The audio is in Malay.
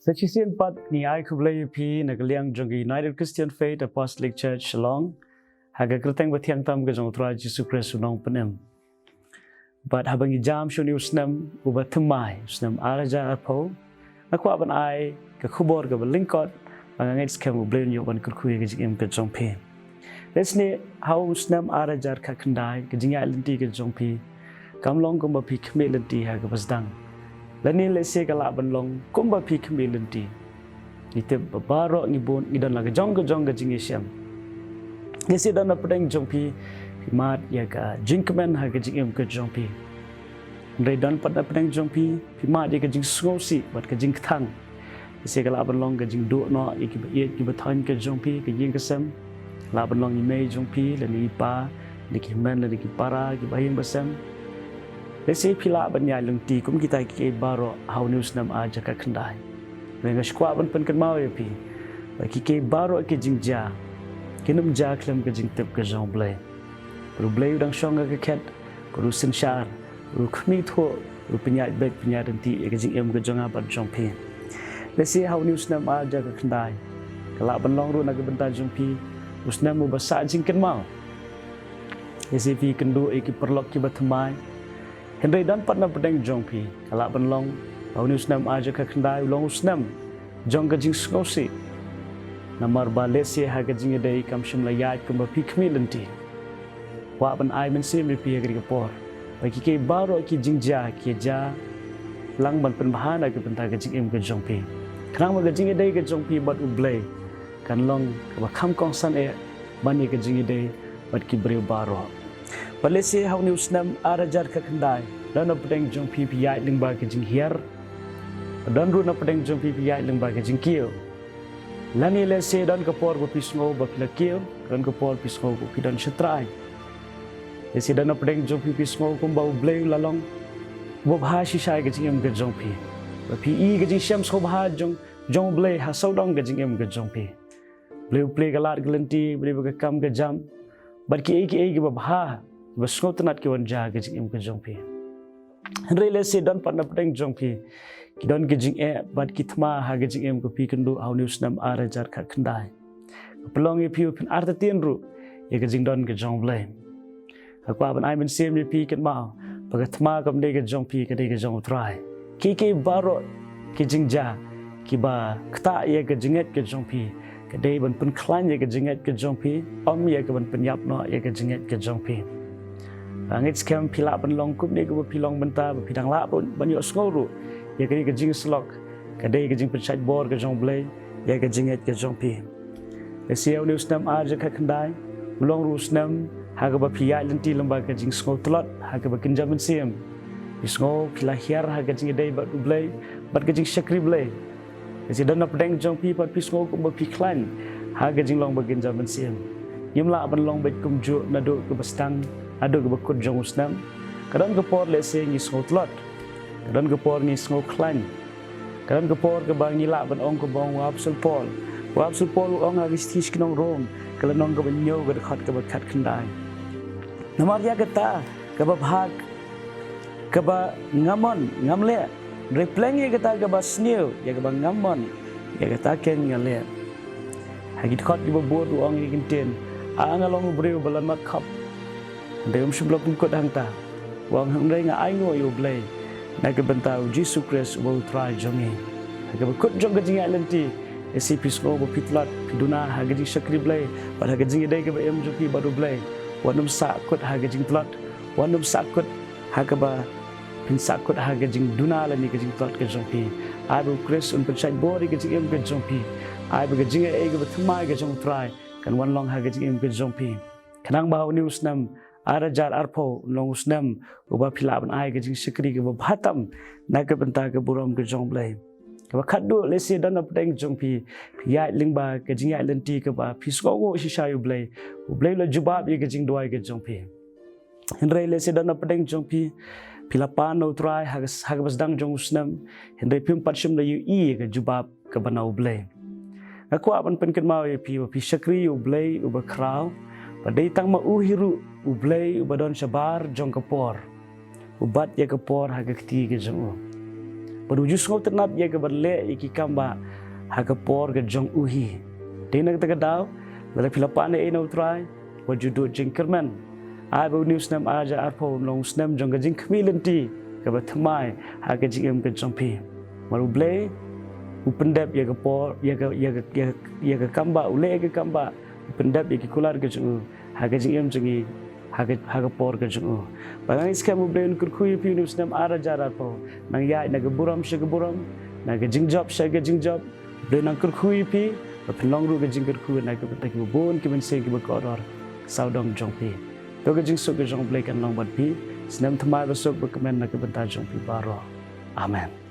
Section 4 ni ai kublai pi nagaliang jong United Christian Faith Apostolic Church Shillong haga kerteng bathiang tam ga jong tra Jesus Christ unong penem. But habang jam shuni usnam ubathmai usnam araja apo nakwa ban ai ka khubor ga linkot angangit skam ublen yo ban kurkhuye ga jing ka jong pe. Lesni how usnam araja ka khandai ga jing alinti ga jong pe kamlong ko ba pi khmelanti haga basdang. Lani lese kala banlong kumba pi kemilanti. Ite babaro ngibon idan laga jong ga jingisam. Lese dan apeng jong pi mat ya ka jinkman ha ga jingem ka jong pi. Ndai dan pat apeng jong pi mat ya ka jing skosi bat ka jing thang. Lese kala banlong ga jing do no iki ba ki ba than ka jong pi ka jing kasam. La banlong ni mei jong pi lani pa liki man lani ki para ki ba hing basam. Lesi pila banyai lengti kum kita ke baro hau news nam aja ka khandai. Menga skwa ban pen kan mau ya pi. Bagi ke baro ke jingja. Kinum ja klem ke jing tep ke jong blai. Ru blai udang shonga ke ket, ru sin shar, ru khmi tho, ru penyat bek penyat lengti ke jing em ke jong aban jong pi. Lesi hau news nam aja ka khandai. Kala ban long ru na ke bentar jong pi, usnam mu basa jing kan mau. Lesi pi kendu ki perlok ki bathmai. Henry dan partner pedeng jong pi kala banlong bau ni usnam aja ka khandai long usnam jong ka jing skosi namar ba lesi ha ka jing dei kam shim la yat kum ba pi khmilanti wa ban ai men sim ri pi agri ka por ba ki ke baro ki jing ja ki ja lang ban pen bahana ka penta ka jing em ka jong pi khrang ma ka jing dei ka jong pi bat u blai kan long ka ba kham kong san e ban ni ka jing dei bat ki bre baro Palese hau ni usnam arajar ka khandai dan apeng jong pi pi yai lingba ke jing hiar dan ru na apeng jong pi pi yai lingba ke jing kio lani lese dan ka por bo pisngo ba pila kio dan ka por pisngo bo pi dan shatrai lese dan apeng jong pi pisngo kum ba bleu lalong bo bha shi shai ke jing em ke jong pi ba pi i ke jing sham so bha jong bleu ha so dong ke jing em ke jong pi bleu play galat glanti bleu ka kam ke jam bar ki ba bha Basngot nat ki wan ja ke jing em ke jong pi. Henry lese dan partner pedeng jong pi. Ki don ke jing e bat ki thma ha ke jing em ko pi kendu au news nam ara jar ka khandai. Pelong e pi pin arta tien ru ye ke jing don ke jong blai. Akwa ban ai ben sem ni pi ken ma. Ba ke thma kam de ke jong pi ke de ke jong try. Ki baro ke jing ja ki ba khta ye ke jinget ke jong pi. Ke de ban pun khlan ye ke jinget ke jong pi. Om ye ke ban pun yap no ye ke jinget ke jong pi. Angit skam pila ban long kup ni ko pilong benta bidang la pun ban yo skoru ya ke jing slok ka dei ke jing perchat bor ke jong blai ya ke jinget ke jong pi siau news nam aja ka khandai long rus nam ha ka ba pia lenti lamba ke jing sko tlot ha ka ba kinjam sim isgo pila hiar ha ke jing dei ba blai bat ke jing shakri blai si dan na pedeng jong pi pat pisgo ko ba pi klan ha ke jing long ba kinjam sim yimla ban long bet kum ju na do ke bastang Ado ke bakut jong usnam, kadang ke por lese ngi snotlot, kadang ke por ngi snoklan, kadang ke por ke bang nila ban ong ke bang wapsul pol ong agis tish kinong rom, kadang ong ke banyo ke dekat ke bakat kendai. Namar ya kata ke babhag, ke ba ngamon ngamle, repleng ya kata ke ba snew ya ke ba ngamon ya kata ken ngale. Hagi dekat di babur ong ngi kinten, angalong breu balan mat kap. Dalam sebelum pungkot hangta, wang hangrai nga ai ngoi oblay, naga bentau Jesus Christ wo try jongi. Naga bekut jong gajing lenti, esi pisgo bo pitlat piduna hagaji sakri blay, pada hagajing dai ke ba em joki baru blay. Wanum sakut hagajing tlat, wanum sakut hagaba pin sakut hagajing duna lani gajing tlat ke jongpi. Ai bo Christ un percaya bori gajing em ke jongpi. Ai bo gajing e ke bathmai ke jong try, kan wan long hagajing em ke jongpi. Kanang bau news nam arajar arpo long usnam uba pila ban ai ke jing sikri ke batam na ke benta ke buram ke jong blai ke khaddu lesi dan apeng jong pi ya lingba ke jing ya lenti ke ba pisgo go shishayu blai la jubab ye ke jing doi ke jong pi henre lesi dan apeng jong pi pila pan no try hagas dang jong usnam henre pim patshim la yu i ke jubab ke banau blai aku aban pen ken mau ye pi sakri yu blai uba kraw padai tang ma uhiru ublay ubadon shabar jong kapor ubat ya kapor hagakti ke jong Beruju sungguh ternap ia ke berlek iki kamba haga por ke jong uhi. Dina kita kedau dalam filapan ini utrai wujud jengkerman. Abu news nam aja arpo long snam jong ke jeng kemilenti ke bertemai haga jeng ke jongpi. Malu blay upendap ia ke por ia ke kamba ule ke kamba upendap ia ke kular ke jong haga jeng jengi haga por ke jong. Bangang iskam blay kurkui pi news nam ara jarar po nang yai naga buram shagaburam naga jingjob shaga jingjob blay nang kurkui pi penlong ru ke jing kurkui naga betak bubun ke bense ke bekoror saudong jongpi. To ke jing sok ke jong blay kan long bat pi snam thamai besok bekemen naga bentar jongpi baro. Amen.